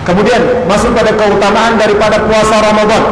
Kemudian masuk pada keutamaan daripada puasa Ramadan.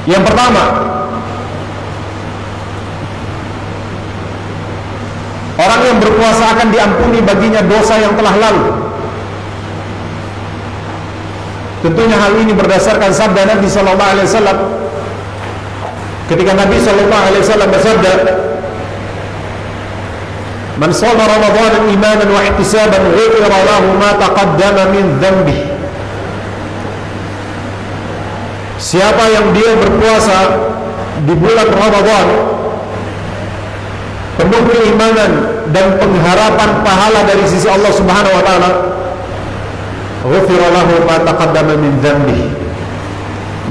Yang pertama, orang yang berpuasa akan diampuni baginya dosa yang telah lalu. Tentunya hal ini berdasarkan sabda Nabi sallallahu alaihi wasallam. Ketika Nabi sallallahu alaihi wasallam bersabda, "Man shoma Ramadan imanan wa ihtisaban ghufira lahu ma taqaddama min dhanbi." Siapa yang dia berpuasa di bulan Ramadan penuh keimanan dan pengharapan pahala dari sisi Allah Subhanahu wa taala, ghufira lahu ma taqaddama min dhanbi,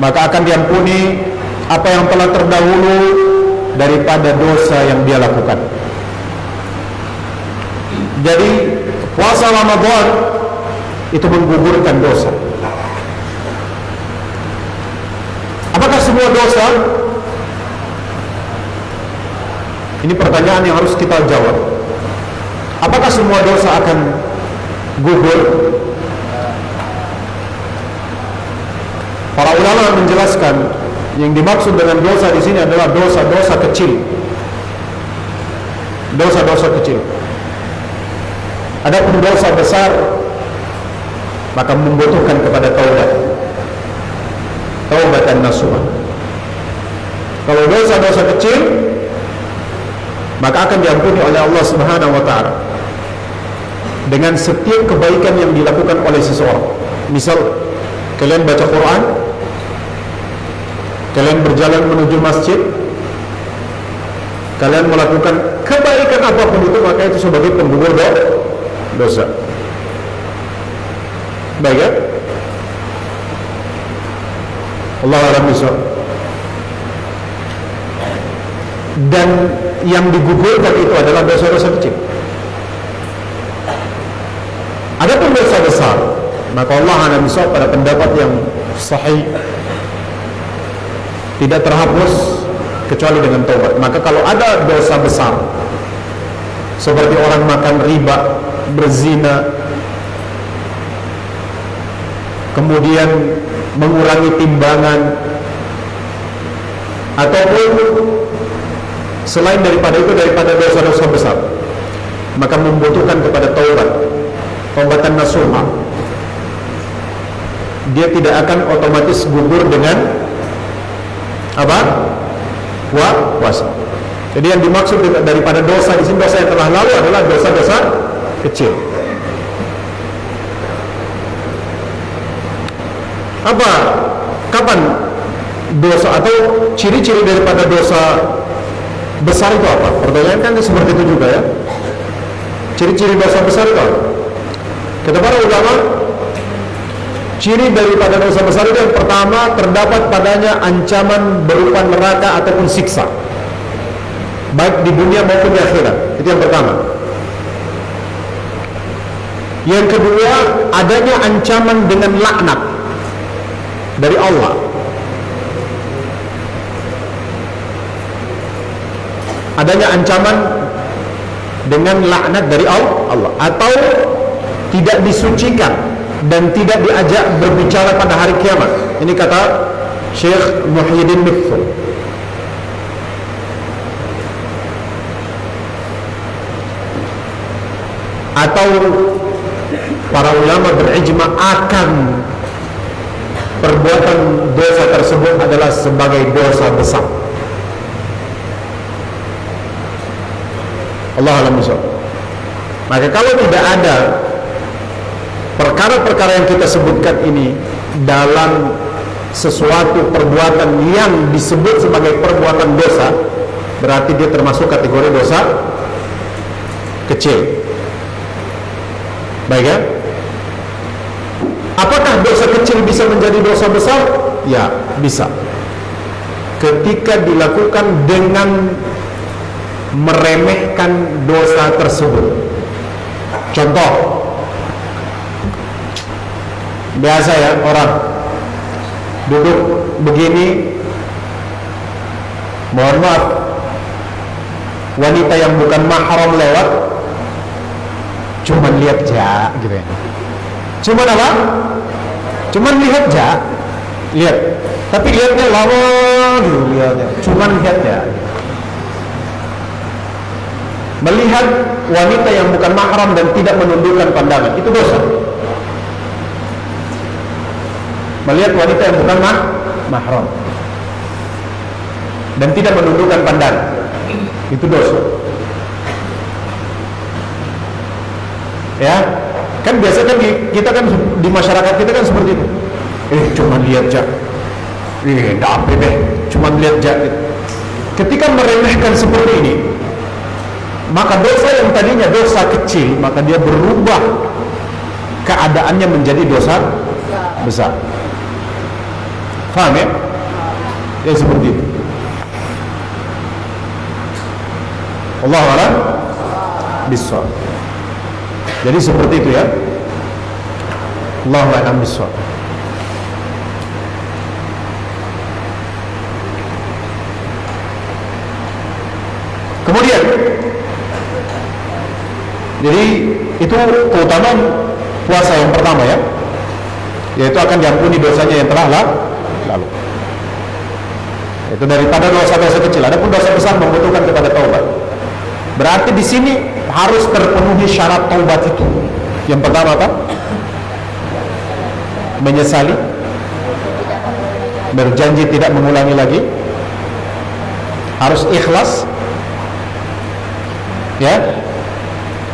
maka akan diampuni apa yang telah terdahulu daripada dosa yang dia lakukan. Jadi puasa Ramadan itu menggugurkan dosa. Apakah semua dosa? Ini pertanyaan yang harus kita jawab. Apakah semua dosa akan gugur? Para ulama menjelaskan yang dimaksud dengan dosa di sini adalah dosa-dosa kecil. Dosa-dosa kecil. Adapun dosa besar maka membutuhkan kepada taubat. Taubatan nasuha. Kalau dosa-dosa kecil maka akan diampuni oleh Allah Subhanahu wa taala dengan setiap kebaikan yang dilakukan oleh seseorang. Misal kalian baca Quran, kalian berjalan menuju masjid, kalian melakukan kebaikan apapun itu, maka itu sebagai penggugur dosa. Baik ya? Allah a'lam bishawab. Dan yang digugurkan itu adalah dosa-dosa kecil. Adapun dosa besar, maka Allah a'lam bishawab pada pendapat yang sahih tidak terhapus kecuali dengan taubat. Maka kalau ada dosa besar seperti orang makan riba, berzina, kemudian mengurangi timbangan, ataupun selain daripada itu, daripada dosa-dosa besar, maka membutuhkan kepada taubat, taubatan nasuha. Dia tidak akan otomatis gugur dengan apa? Puasa. Jadi yang dimaksud daripada dosa di sini, dosa yang telah lalu adalah dosa-dosa kecil. Apa? Kapan dosa atau ciri-ciri daripada dosa besar itu apa? Pertanyaan kan seperti itu juga ya. Ciri-ciri dosa besar itu apa? Kata para ulama, ciri daripada dosa besar itu yang pertama, terdapat padanya ancaman berupa neraka ataupun siksa, baik di dunia maupun di akhirat. Itu yang pertama. Yang kedua, adanya ancaman dengan laknat dari Allah. Adanya ancaman dengan laknat dari Allah, atau tidak disucikan dan tidak diajak berbicara pada hari kiamat. Ini kata Syekh Muhyiddin Lutfi. Atau para ulama berijma akan perbuatan dosa tersebut adalah sebagai dosa besar. Allah a'lam bishawab. Maka kalau tidak ada perkara-perkara yang kita sebutkan ini dalam sesuatu perbuatan yang disebut sebagai perbuatan dosa, berarti dia termasuk kategori dosa kecil. Baik ya? Apakah dosa kecil bisa menjadi dosa besar? Ya, bisa. Ketika dilakukan dengan meremehkan dosa tersebut. Contoh, biasa ya, orang duduk begini, mohon maaf, wanita yang bukan mahram lewat, cuman lihat ja gitu ya. Cuman apa? Cuman lihat ja, lihat. Tapi lihatnya lama gitu lihatnya. Cuman lihat ja. Melihat wanita yang bukan mahram dan tidak menundukkan pandangan itu dosa. Melihat wanita yang bukan mahram dan tidak menundukkan pandangan itu dosa. Ya, kan biasa kan kita kan di masyarakat kita kan seperti itu. Cuma lihat ja. Enggak apa deh, cuma lihat ja. Ketika meremehkan seperti ini, maka dosa yang tadinya dosa kecil, maka dia berubah keadaannya menjadi dosa besar. Faham ya? Ya seperti itu. Allahu a'lam bishawab. Jadi seperti itu ya. Allahu a'lam bishawab. Kemudian, jadi itu keutamaan puasa yang pertama ya, yaitu akan diampuni dosanya yang telah lalu. Itu daripada dosa-dosa kecil. Adapun dosa besar membutuhkan kepada taubat. Berarti di sini harus terpenuhi syarat taubat itu. Yang pertama apa? Menyesali, berjanji tidak mengulangi lagi, harus ikhlas, ya,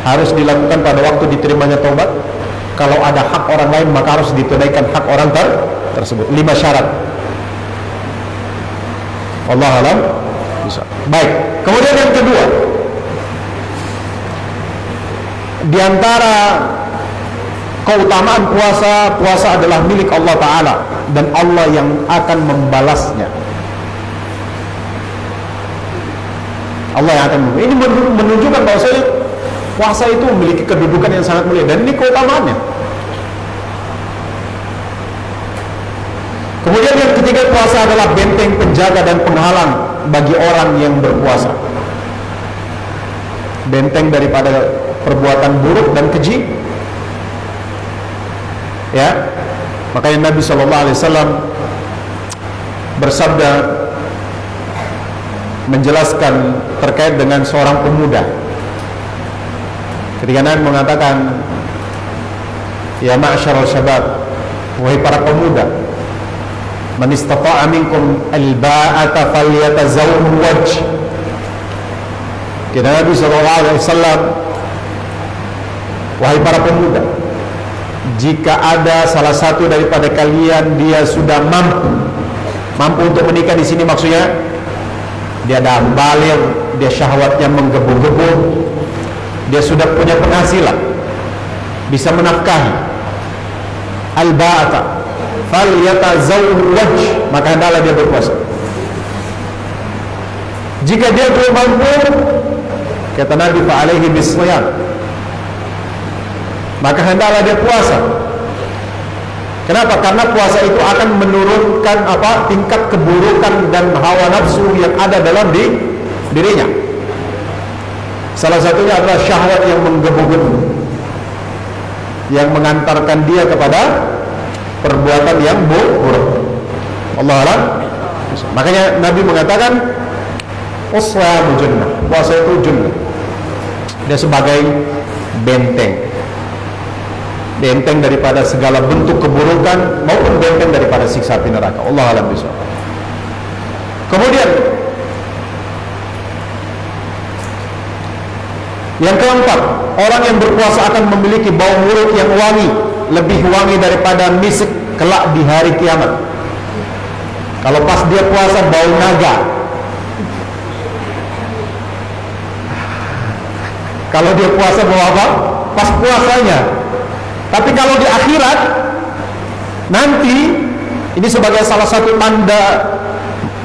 harus dilakukan pada waktu diterimanya taubat. Kalau ada hak orang lain maka harus ditunaikan hak orang tersebut. 5 syarat. Allah alam bisa. Baik. Kemudian yang kedua, di antara keutamaan puasa adalah milik Allah Ta'ala dan Allah yang akan membalasnya. Allah yang akan membalasnya. Ini menunjukkan bahwa puasa itu memiliki kedudukan yang sangat mulia dan ini keutamaannya. Kemudian yang ketiga, puasa adalah benteng penjaga dan penghalang bagi orang yang berpuasa. Benteng daripada perbuatan buruk dan keji. Ya, makanya Nabi SAW bersabda menjelaskan terkait dengan seorang pemuda. Ketika Nabi mengatakan, ya ma'syaral syabab, wahai para pemuda, man istata'a minkum al-ba'ata falyatazawwaj. Kata Nabi SAW, wahai para pemuda, jika ada salah satu daripada kalian dia sudah mampu untuk menikah, di sini maksudnya dia dah baligh, dia syahwatnya menggebu-gebu, dia sudah punya penghasilan, bisa menafkahi, al-ba'ata falyatazawwaj, maka hendaklah dia berpuasa. Jika dia belum mampu, kata Nabi, fa'alaihi bisiyam, maka hendaklah dia puasa. Kenapa? Karena puasa itu akan menurunkan tingkat keburukan dan hawa nafsu yang ada dalam dirinya. Salah satunya adalah syahwat yang menggebu-gebu, yang mengantarkan dia kepada perbuatan yang buruk. Allah alam. Makanya Nabi mengatakan, uswamu jannah, puasa itu jannah. Dia sebagai benteng daripada segala bentuk keburukan maupun benteng daripada siksa api neraka. Allah alam bisa. Kemudian yang keempat, orang yang berpuasa akan memiliki bau mulut yang wangi, lebih wangi daripada misik kelak di hari kiamat. Kalau pas dia puasa bau naga, kalau dia puasa bau apa? Pas puasanya. Tapi kalau di akhirat nanti, ini sebagai salah satu tanda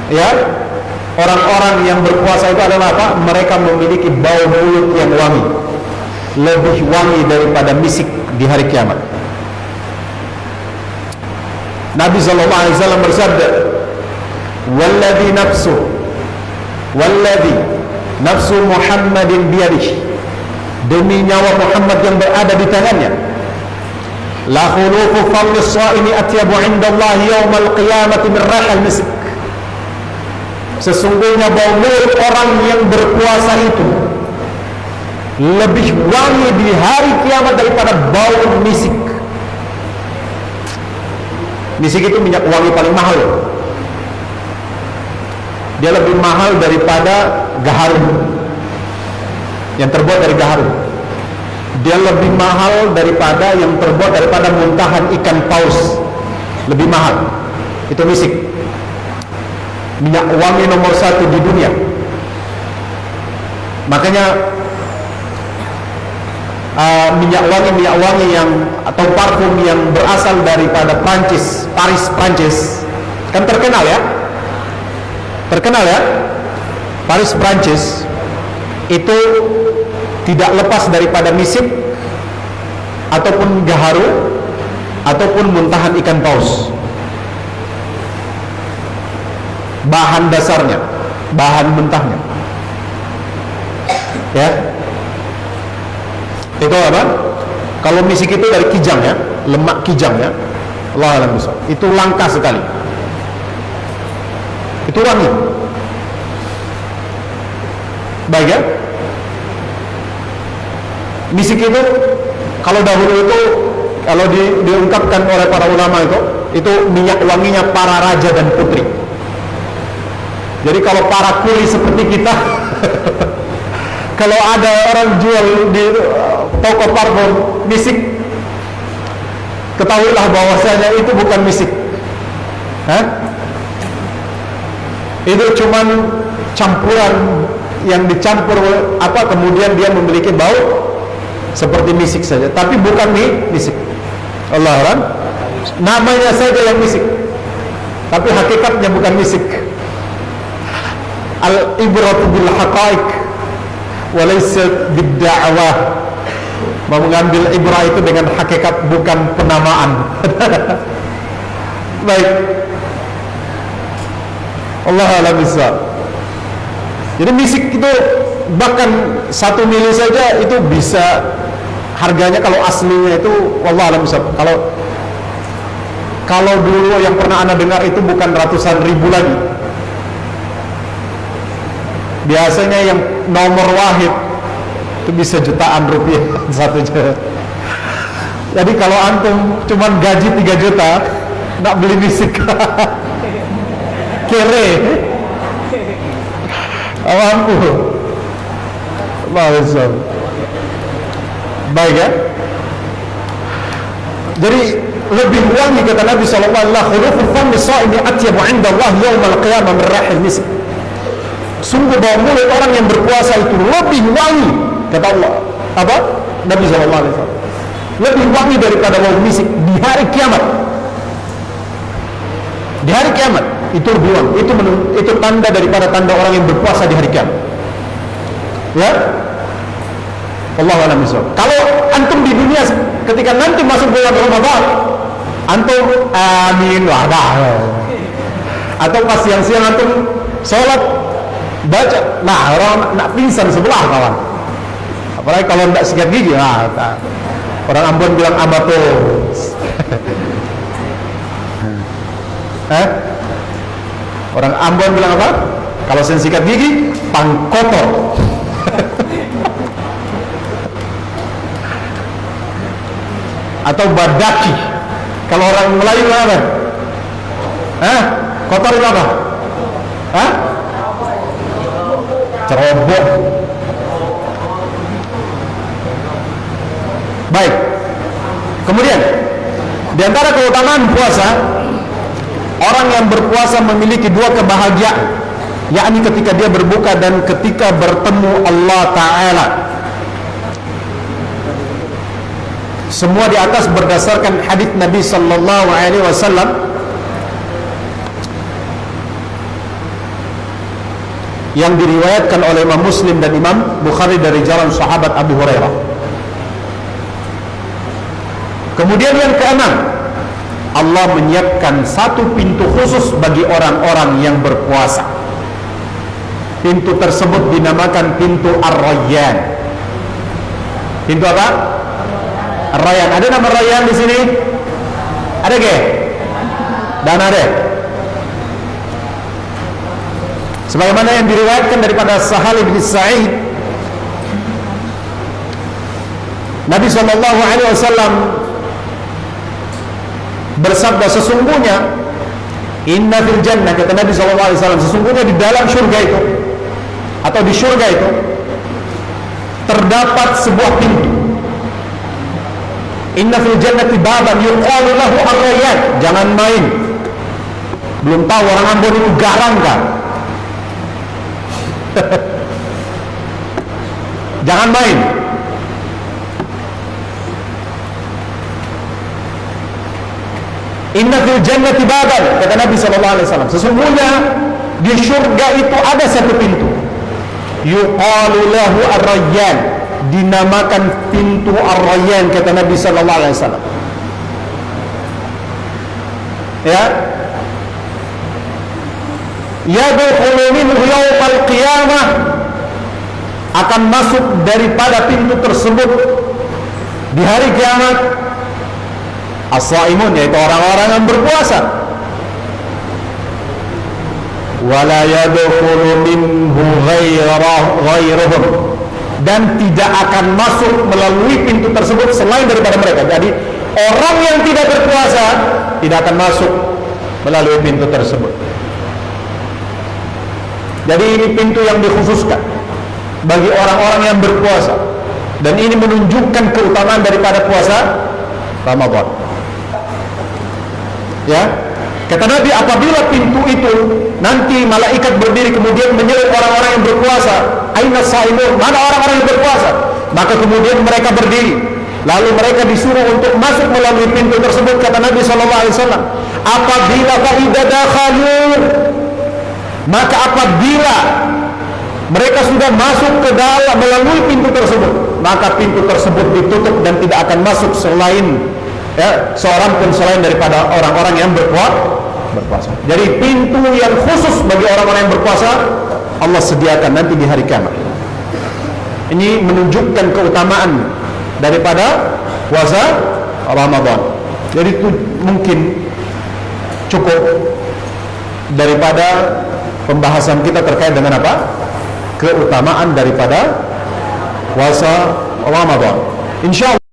ya orang-orang yang berpuasa itu adalah apa? Mereka memiliki bau mulut yang wangi, lebih wangi daripada misik di hari kiamat. Nabi SAW bersabda, walladhi nafsu Muhammadin biyadihi, demi nyawa Muhammad yang berada di tangannya, la khulufu fadli shaimi atyabu indallahi yaumal qiyamati min rihil misk. Sesungguhnya bau mulut orang yang berpuasa itu lebih wangi di hari kiamat daripada bau misik. Misik itu minyak wangi paling mahal. Dia lebih mahal daripada gaharu yang terbuat dari gaharu. Dia lebih mahal daripada yang terbuat daripada muntahan ikan paus. Lebih mahal. Itu misik. Minyak wangi nomor 1 di dunia. Makanya minyak wangi yang atau parfum yang berasal daripada Prancis, Paris, Prancis, kan terkenal ya, Paris, Prancis itu tidak lepas daripada misik ataupun gaharu ataupun muntahan ikan paus. Bahan dasarnya, bahan mentahnya, ya. Itu apa? Kalau misik itu dari kijang ya, lemak kijang ya. Allah alam besar. Itu langka sekali. Itu wangi. Baik ya. Misik itu kalau dahulu itu kalau diungkapkan oleh para ulama itu minyak wanginya para raja dan putri. Jadi kalau para kuli seperti kita kalau ada orang jual di toko parfum misik, ketahuilah bahwasanya itu bukan misik. Itu cuman campuran yang dicampur kemudian dia memiliki bau seperti misik saja, tapi bukan misik. Allah Akbar. Namanya saja yang misik, tapi hakikatnya bukan misik. Al-ibratu bil haqaiq walaysa bid-da'wah. Mengambil ibrah itu dengan hakikat, bukan penamaan. Baik. Allah a'lam bishawab. Jadi misik itu bahkan 1 mili saja itu bisa harganya, kalau aslinya itu wallah a'lam bishawab. Kalau dulu yang pernah Anda dengar itu bukan ratusan ribu lagi. Biasanya yang nomor wahid itu bisa jutaan rupiah satu juta. Jadi kalau antum cuman gaji 3 juta nak beli misik kere awamku. Baik ya. Jadi lebih wangi kata Nabi sallallahu alaihi wasallam, khuluful fami shaimi atyabu 'inda Allah yaumal qiyamah min rihil misk. Sungguh bau mulut orang yang berpuasa itu lebih wangi, kata Allah. Nabi SAW. Lebih wangi daripada bau misik di hari kiamat. Di hari kiamat itu lebih wangi. Itu tanda daripada tanda orang yang berpuasa di hari kiamat. Ya. Allah a'lam bishawab. Kalau antum di dunia ketika nanti masuk bulan Ramadan, antum amin wadah. Atau pas siang-siang antum sholat baca, nah orang nak pingsan sebelah kawan. Apalagi kalau tidak sikat gigi, orang Ambon bilang abato. Orang Ambon bilang apa? Kalau sen sikat gigi, pangkotor. Atau badaki. Kalau orang Melayu apa? Kotor itu apa? Cerobok. Baik. Kemudian di antara keutamaan puasa, orang yang berpuasa memiliki 2 kebahagiaan, yakni ketika dia berbuka dan ketika bertemu Allah Ta'ala. Semua di atas berdasarkan hadits Nabi sallallahu alaihi wasallam yang diriwayatkan oleh Imam Muslim dan Imam Bukhari dari jalan sahabat Abu Hurairah. Kemudian yang keenam, Allah menyiapkan 1 pintu khusus bagi orang-orang yang berpuasa. Pintu tersebut dinamakan pintu Ar-Rayyan. Pintu apa? Ar-Rayyan. Ada nama Rayyan di sini? Ada ke? Dan ada. Sebagaimana yang diriwayatkan daripada Sahal bin Sa'id, Nabi SAW bersabda, sesungguhnya inna fil jannah, kata Nabi SAW, sesungguhnya di dalam surga itu atau di surga itu terdapat sebuah pintu. Inna fil jannati baban yuqalu lahu ar-Rayyan. Jangan main, belum tahu orang Ambon itu garang kan? Jangan main. Inna fil jannati baban, kata Nabi SAW, sesungguhnya di surga itu ada satu pintu. Yuqalu lahu ar-Rayyan, dinamakan pintu ar-Rayyan, kata Nabi SAW. Ya, yadkhulu minhu yawmal qiyamah, akan masuk daripada pintu tersebut di hari kiamat as-shaimun, yaitu orang-orang yang berpuasa. Wala yadkhulu minhu ghairuhum, dan tidak akan masuk melalui pintu tersebut selain daripada mereka. Jadi orang yang tidak berpuasa tidak akan masuk melalui pintu tersebut. Jadi ini pintu yang dikhususkan bagi orang-orang yang berpuasa, dan ini menunjukkan keutamaan daripada puasa Ramadan. Ya, kata Nabi, apabila pintu itu nanti malaikat berdiri kemudian menyeret orang-orang yang berpuasa, aina shaimun, mana orang-orang yang berpuasa, maka kemudian mereka berdiri, lalu mereka disuruh untuk masuk melalui pintu tersebut. Kata Nabi SAW, apabila faida dakhalun, maka apabila mereka sudah masuk ke dalam melalui pintu tersebut, maka pintu tersebut ditutup dan tidak akan masuk selain seorang pun selain daripada orang-orang yang berpuasa. Jadi pintu yang khusus bagi orang-orang yang berpuasa Allah sediakan nanti di hari kiamat. Ini menunjukkan keutamaan daripada puasa Ramadan. Jadi itu mungkin cukup daripada pembahasan kita terkait dengan apa? Keutamaan daripada puasa Ramadan. Insyaallah